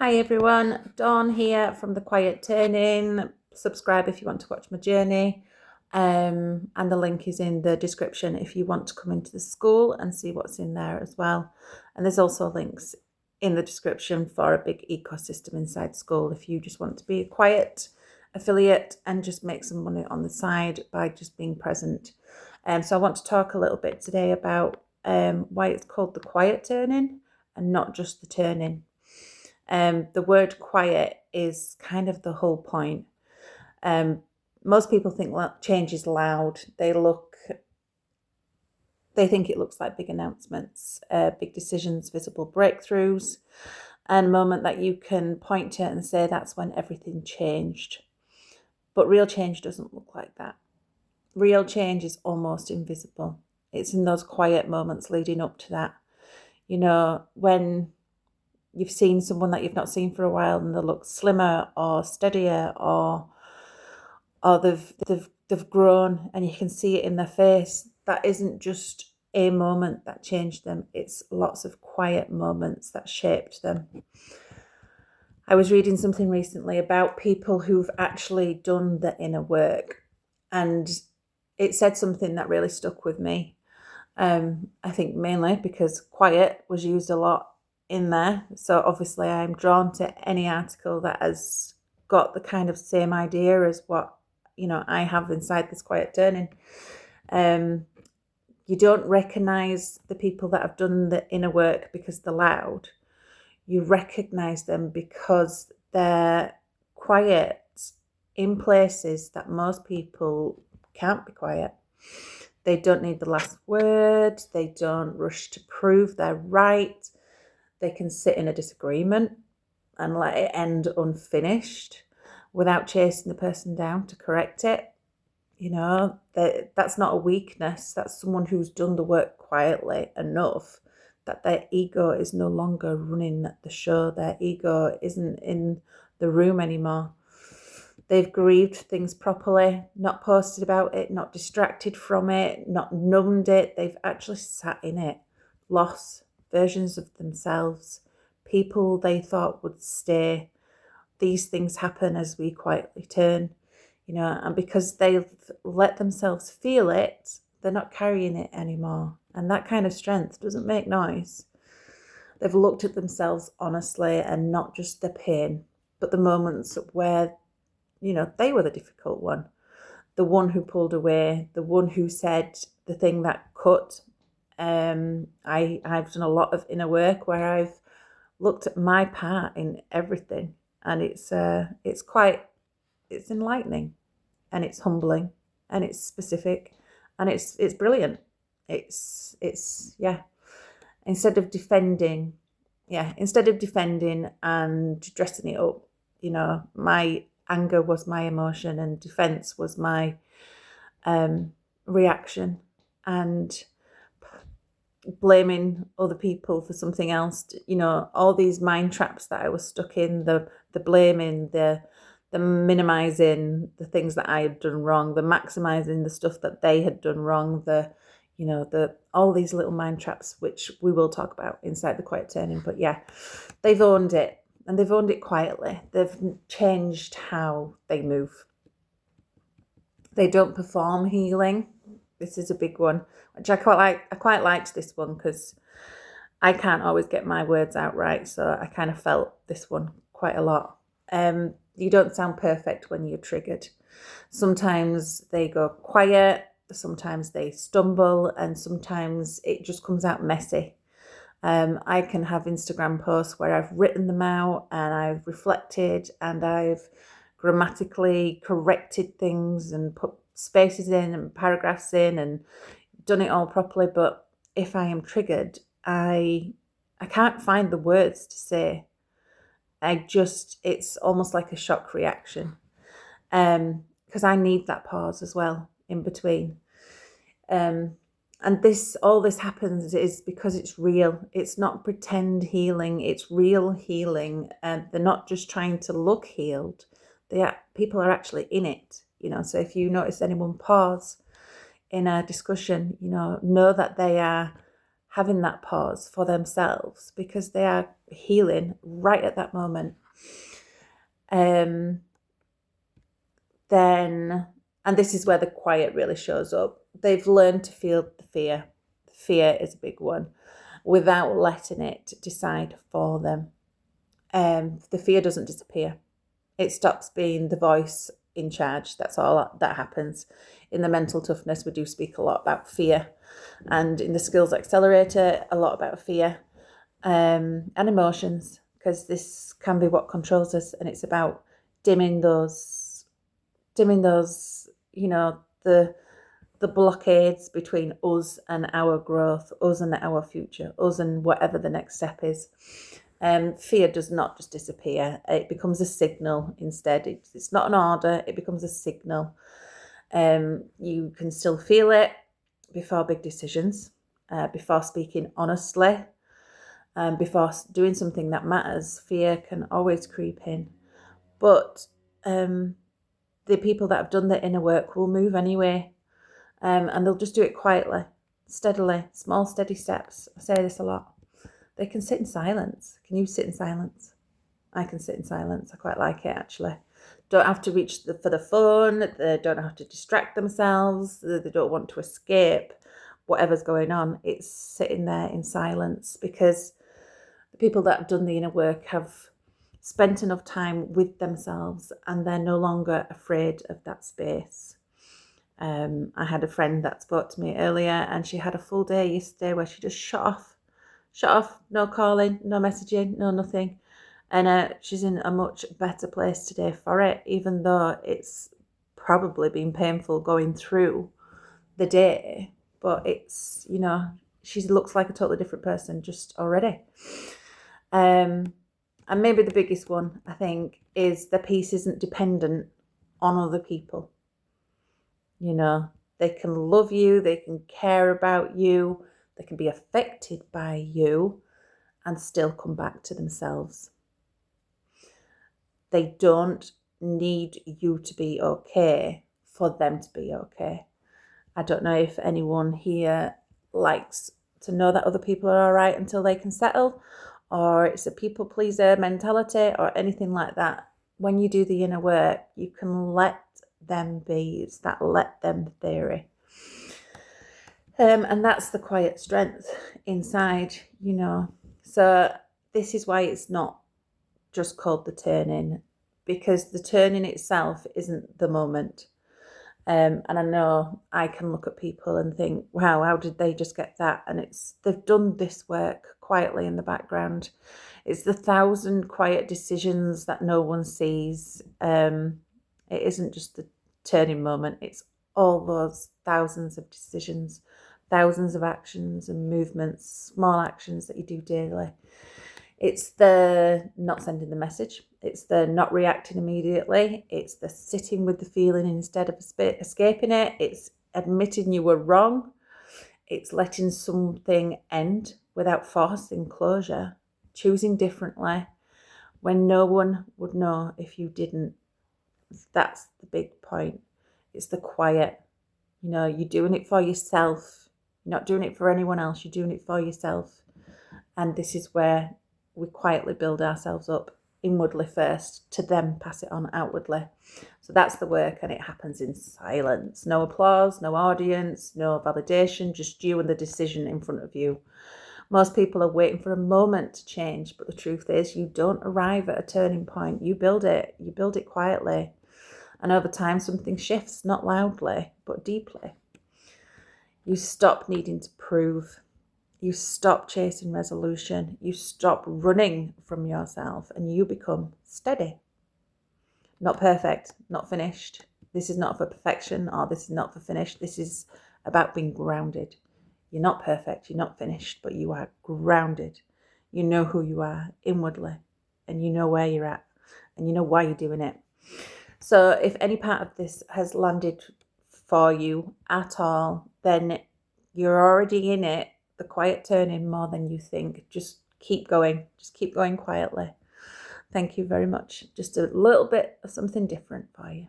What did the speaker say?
Hi everyone, Dawn here from The Quiet Turning. Subscribe if you want to watch my journey. And the link is in the description if you want to come into the school and see what's in there as well. And there's also links in the description for a big ecosystem inside school if you just want to be a quiet affiliate and just make some money on the side by just being present. So I want to talk a little bit today about why it's called The Quiet Turning and not just the turning. The word quiet is kind of the whole point. Most people think change is loud. They think it looks like big announcements, big decisions, visible breakthroughs, and a moment that you can point to and say that's when everything changed. But real change doesn't look like that. Real change is almost invisible. It's in those quiet moments leading up to that. When you've seen someone that you've not seen for a while and they look slimmer or steadier or they've grown and you can see it in their face. That isn't just a moment that changed them. It's lots of quiet moments that shaped them. I was reading something recently about people who've actually done the inner work, and it said something that really stuck with me. I think mainly because quiet was used a lot in there. So obviously I'm drawn to any article that has got the kind of same idea as what, I have inside this quiet turning. You don't recognize the people that have done the inner work because they're loud. You recognize them because they're quiet in places that most people can't be quiet. They don't need the last word. They don't rush to prove they're right. They can sit in a disagreement and let it end unfinished without chasing the person down to correct it. That's not a weakness. That's someone who's done the work quietly enough that their ego is no longer running the show. Their ego isn't in the room anymore. They've grieved things properly, not posted about it, not distracted from it, not numbed it. They've actually sat in it. Lost versions of themselves, people they thought would stay. These things happen as we quietly turn, and because they've let themselves feel it, they're not carrying it anymore. And that kind of strength doesn't make noise. They've looked at themselves honestly and not just the pain, but the moments where they were the difficult one, the one who pulled away, the one who said the thing that cut. I've done a lot of inner work where I've looked at my part in everything, and it's enlightening, and it's humbling, and it's specific, and it's brilliant. It's yeah. Instead of defending and dressing it up, my anger was my emotion and defense was my reaction, and blaming other people for something else. All these mind traps that I was stuck in, the blaming, the minimizing the things that I had done wrong, the maximizing the stuff that they had done wrong, the all these little mind traps, which we will talk about inside the quiet turning. But yeah, they've owned it, and they've owned it quietly. They've changed how they move. They don't perform healing. This is a big one, which I quite liked this one because I can't always get my words out right, so I kind of felt this one quite a lot. You don't sound perfect when you're triggered. Sometimes they go quiet, sometimes they stumble, and sometimes it just comes out messy. I can have Instagram posts where I've written them out and I've reflected and I've grammatically corrected things and put spaces in and paragraphs in and done it all properly. But if I am triggered, I can't find the words to say. It's almost like a shock reaction. Because I need that pause as well in between. And all this happens is because it's real. It's not pretend healing, it's real healing. And they're not just trying to look healed. People are actually in it, So if you notice anyone pause in a discussion, know that they are having that pause for themselves because they are healing right at that moment. Then, and this is where the quiet really shows up. They've learned to feel the fear. Fear is a big one, without letting it decide for them. The fear doesn't disappear. It stops being the voice in charge. That's all that happens. In the mental toughness, we do speak a lot about fear, and in the skills accelerator, a lot about fear and emotions, because this can be what controls us, and it's about dimming those, the blockades between us and our growth, us and our future, us and whatever the next step is. Fear does not just disappear. It becomes a signal instead. It's not an order. It becomes a signal. You can still feel it before big decisions, before speaking honestly, before doing something that matters. Fear can always creep in. But the people that have done the inner work will move anyway. And they'll just do it quietly, steadily, small, steady steps. I say this a lot. They can sit in silence. Can you sit in silence? I can sit in silence. I quite like it, actually. Don't have to reach for the phone. They don't have to distract themselves. They don't want to escape whatever's going on. It's sitting there in silence, because the people that have done the inner work have spent enough time with themselves, and they're no longer afraid of that space. I had a friend that spoke to me earlier, and she had a full day yesterday where she just shut off, no calling, no messaging, no nothing. And she's in a much better place today for it, even though it's probably been painful going through the day. But it's, she looks like a totally different person just already. And maybe the biggest one, I think, is the peace isn't dependent on other people. They can love you, they can care about you, they can be affected by you, and still come back to themselves. They don't need you to be okay for them to be okay. I don't know if anyone here likes to know that other people are all right until they can settle, or it's a people pleaser mentality or anything like that. When you do the inner work, you can let them be. It's that let them theory. And that's the quiet strength inside, So this is why it's not just called the turning, because the turning itself isn't the moment. And I know I can look at people and think, wow, how did they just get that? And they've done this work quietly in the background. It's the 1,000 quiet decisions that no one sees. It isn't just the turning moment. It's all those thousands of decisions, thousands of actions and movements, small actions that you do daily. It's the not sending the message. It's the not reacting immediately. It's the sitting with the feeling instead of escaping it. It's admitting you were wrong. It's letting something end without forcing closure. Choosing differently when no one would know if you didn't. That's the big point. It's the quiet. You're doing it for yourself. You're not doing it for anyone else. You're doing it for yourself. And this is where we quietly build ourselves up inwardly first, to then pass it on outwardly. So that's the work, and it happens in silence. No applause, no audience, no validation, just you and the decision in front of you. Most people are waiting for a moment to change, but the truth is you don't arrive at a turning point. You build it quietly. And over time, something shifts, not loudly, but deeply. You stop needing to prove. You stop chasing resolution. You stop running from yourself, and you become steady. Not perfect, not finished. This is not for perfection, or this is not for finished. This is about being grounded. You're not perfect, you're not finished, but you are grounded. You know who you are inwardly, and you know where you're at, and you know why you're doing it. So if any part of this has landed for you at all, then you're already in it, the quiet turning, more than you think. Just keep going. Just keep going quietly. Thank you very much. Just a little bit of something different for you.